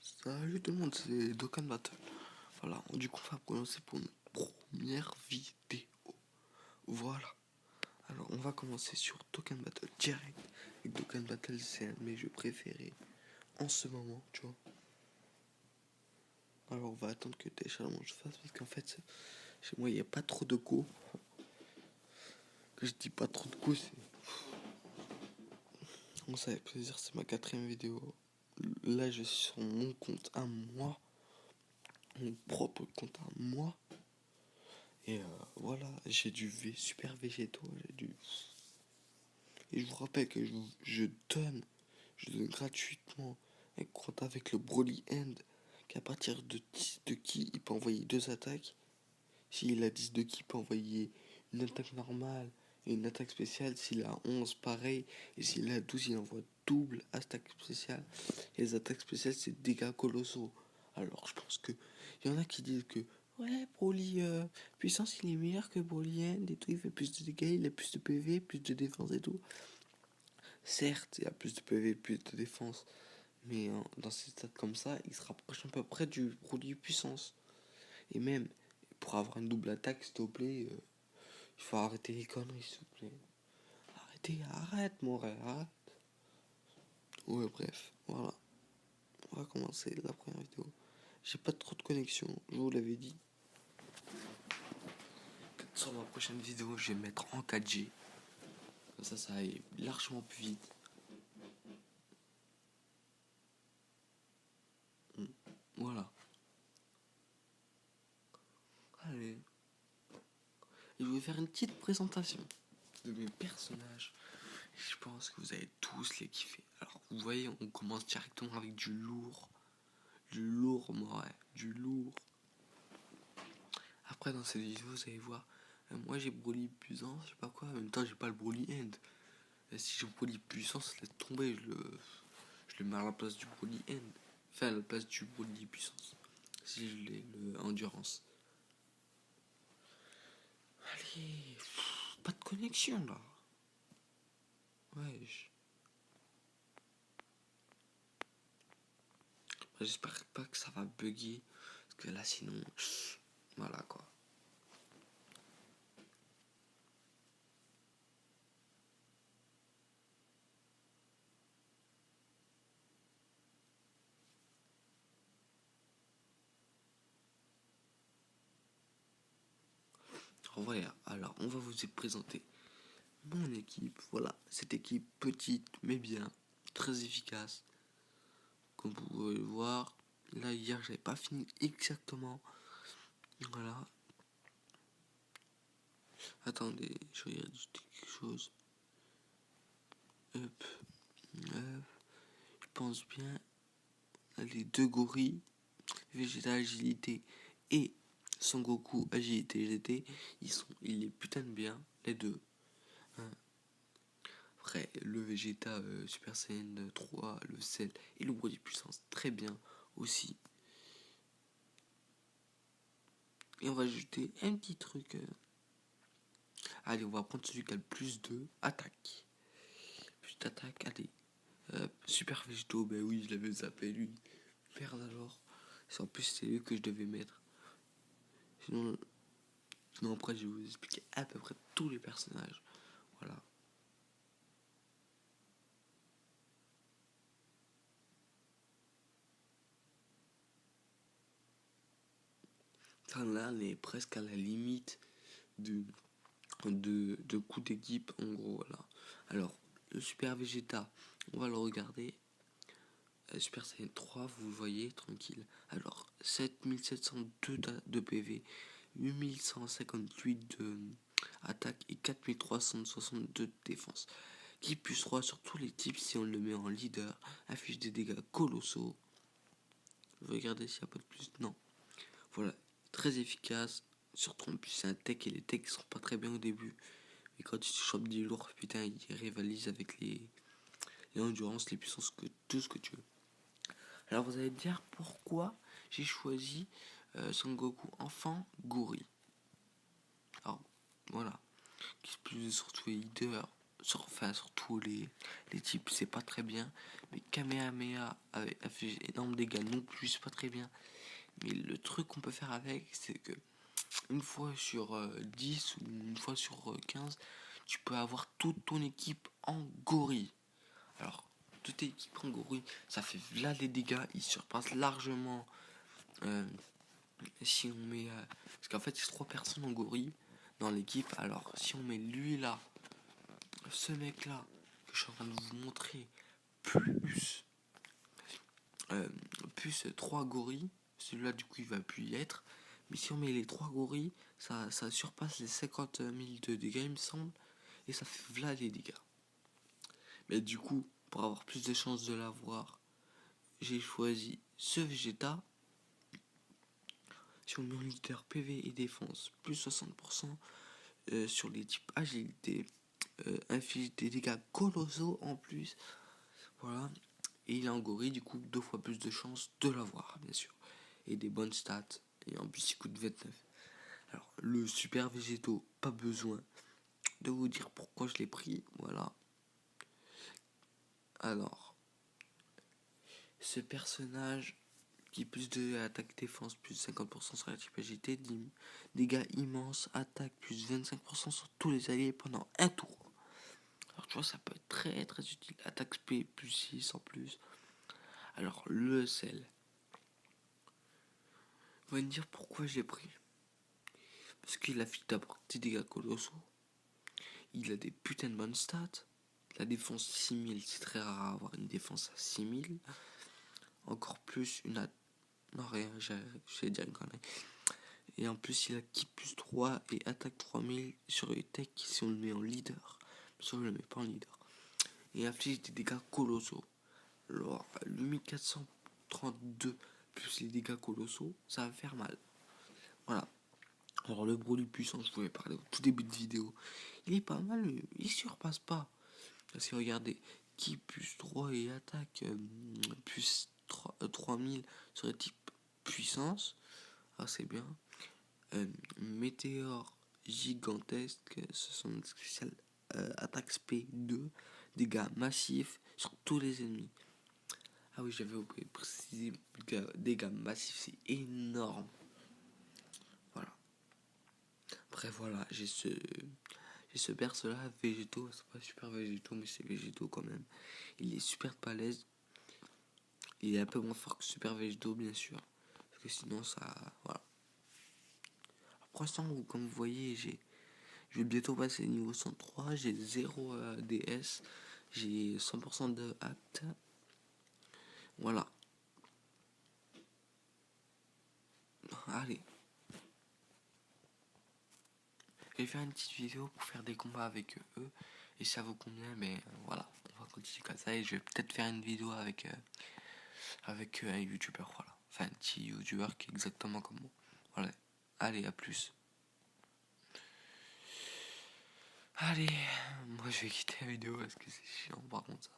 Salut tout le monde, c'est Dokkan Battle. Voilà, du coup on va commencer pour une première vidéo. Voilà. Alors on va commencer sur Dokkan Battle direct. Et Dokkan Battle c'est un de mes jeux préférés en ce moment, tu vois. Alors on va attendre que téléchargement je fasse parce qu'en fait chez moi il n'y a pas trop de go. Que je dis pas trop de go, c'est... On savait plaisir, c'est ma 4ème vidéo. Là je suis sur mon compte à moi. Mon propre compte à moi. Et voilà, j'ai du super végétaux, Et je vous rappelle que je donne gratuitement un compte avec le Broly End, qu'à partir de 10 de qui il peut envoyer 2 attaques. S'il a 10 de qui il peut envoyer une attaque normale et une attaque spéciale. S'il a 11, pareil. Et s'il a 12, il envoie double attaque spéciale. Et les attaques spéciales, c'est dégâts colossaux. Alors je pense que il y en a qui disent que ouais, Broly puissance il est meilleur que Broly End et tout, il fait plus de dégâts, il a plus de PV, plus de défense et tout. Certes, il a plus de PV, plus de défense, mais dans ces stats comme ça, il se rapproche à peu près du produit puissance. Et même, pour avoir une double attaque, s'il te plaît, il faut arrêter les conneries, s'il te plaît. Arrête, mon rêve, arrête. Ouais, bref, voilà. On va commencer la première vidéo. J'ai pas trop de connexion, je vous l'avais dit. Sur ma prochaine vidéo, je vais mettre en 4G. Comme ça aille largement plus vite. Voilà. Allez. Et je vais faire une petite présentation de mes personnages. Je pense que vous allez tous les kiffer. Alors, vous voyez, on commence directement avec du lourd. Du lourd, moi, ouais. Du lourd. Après, dans cette vidéo, vous allez voir. Moi, j'ai Broly puissance, je sais pas quoi. En même temps, j'ai pas le Broly End. Et si j'ai Broly puissance, laisse tomber. Je le mets à la place du Broly End. Enfin, à la place du Broly puissance. Si je l'ai, le endurance. Allez. Pas de connexion, là. Wesh. J'espère pas que ça va bugger. Parce que là, sinon. Voilà, quoi. Voilà, alors on va vous présenter mon équipe. Voilà, cette équipe petite mais bien, très efficace. Comme vous pouvez le voir, là hier j'avais pas fini exactement. Voilà. Attendez, je vais regarder quelque chose. Hop, hop. Je pense bien. Les deux gorilles, Vegeta agilité et Son Goku agilité GT, il est putain de bien, les deux. Hein. Après, le Vegeta Super Saiyan 3, le Cell et le Broly puissance, très bien aussi. Et on va ajouter un petit truc. Allez, on va prendre celui qui a le plus de attaque. Plus d'attaque, allez. Super Végétaux, ben oui, je l'avais zappé lui. Merde alors. En plus, c'est lui que je devais mettre. Sinon, après, je vais vous expliquer à peu près tous les personnages. Voilà. Enfin, là, on est presque à la limite de coup d'équipe, en gros, voilà. Alors, le Super Vegeta, on va le regarder. Super Saiyan 3, vous le voyez, tranquille. Alors, 7702 de PV, 8158 de attaque et 4362 de défense. Qui plus 3 sur tous les types si on le met en leader, affiche des dégâts colossaux. Regardez s'il n'y a pas de plus. Non. Voilà, très efficace. Surtout en plus c'est un tech et les techs sont pas très bien au début. Mais quand tu chopes du lourd, putain, il rivalise avec les endurances, les puissances, tout ce que tu veux. Alors vous allez me dire pourquoi j'ai choisi Son Goku enfant Guri. Alors voilà, qui se plus surtout les leaders, sur tous les types, c'est pas très bien. Mais Kamehameha avec affiche énorme dégâts non plus, c'est pas très bien. Mais le truc qu'on peut faire avec, c'est que une fois sur 10 ou une fois sur 15, tu peux avoir toute ton équipe en gorille. Alors, toute équipe en gorille, ça fait là les dégâts, ils surpassent largement si on met. Parce qu'en fait, c'est 3 personnes en gorille dans l'équipe. Alors, si on met lui là, ce mec là, que je suis en train de vous montrer, plus, euh, plus 3 gorilles, celui-là du coup il va plus y être. Mais si on met les 3 gorilles, ça surpasse les 50 000 de dégâts, il me semble. Et ça fait là les dégâts. Mais du coup, pour avoir plus de chances de l'avoir, j'ai choisi ce Vegeta. Si on met en leader PV et défense, plus 60% sur les types agilité, inflige des dégâts colossaux en plus. Voilà. Et il a en gorille, du coup, 2 fois plus de chances de l'avoir, bien sûr. Et des bonnes stats. Et en plus, il coûte 29. Alors, le super végétaux, pas besoin de vous dire pourquoi je l'ai pris. Voilà. Alors, ce personnage qui plus de attaque défense, plus 50% sur la type agilité, dégâts immenses, attaque plus 25% sur tous les alliés pendant un tour. Alors tu vois, ça peut être très très utile. Attaque SP plus 6 en plus. Alors le sel. Vous allez me dire pourquoi j'ai pris. Parce qu'il a fait d'abord des dégâts colossaux. Il a des putains de bonnes stats. La défense 6000, c'est très rare à avoir une défense à 6000. Encore plus une attaque. Non, rien, j'ai dire une connerie. Et en plus, il a kit plus 3 et attaque 3000 sur les tech si on le met en leader. Si on le met pas en leader. Et inflige des dégâts colossaux. Alors, le 1432 plus les dégâts colossaux, ça va faire mal. Voilà. Alors, le Broly puissant, je pouvais parler au tout début de vidéo. Il est pas mal, mais il surpasse pas. Parce que regardez, qui plus 3 et attaque plus 3000 sur le type puissance. Ah, c'est bien. Météore gigantesque, 60 spécial, attaque SP2, dégâts massifs sur tous les ennemis. Ah oui, j'avais oublié de préciser, dégâts massifs, c'est énorme. Voilà. Après, voilà, j'ai ce perso là, végétaux, c'est pas super végétaux, mais c'est végétaux quand même. Il est super balèze. Il est un peu moins fort que super végétaux, bien sûr. Parce que sinon, ça. Voilà. Pour l'instant, comme vous voyez, je vais bientôt passer niveau 103. J'ai 0 DS. J'ai 100% de acte. Voilà. Allez. Je vais faire une petite vidéo pour faire des combats avec eux. Et si ça vous convient, mais voilà. On va continuer comme ça. Et je vais peut-être faire une vidéo avec un youtubeur. Voilà. Enfin, un petit youtubeur qui est exactement comme moi. Voilà. Allez, à plus. Allez, moi je vais quitter la vidéo parce que c'est chiant par contre ça.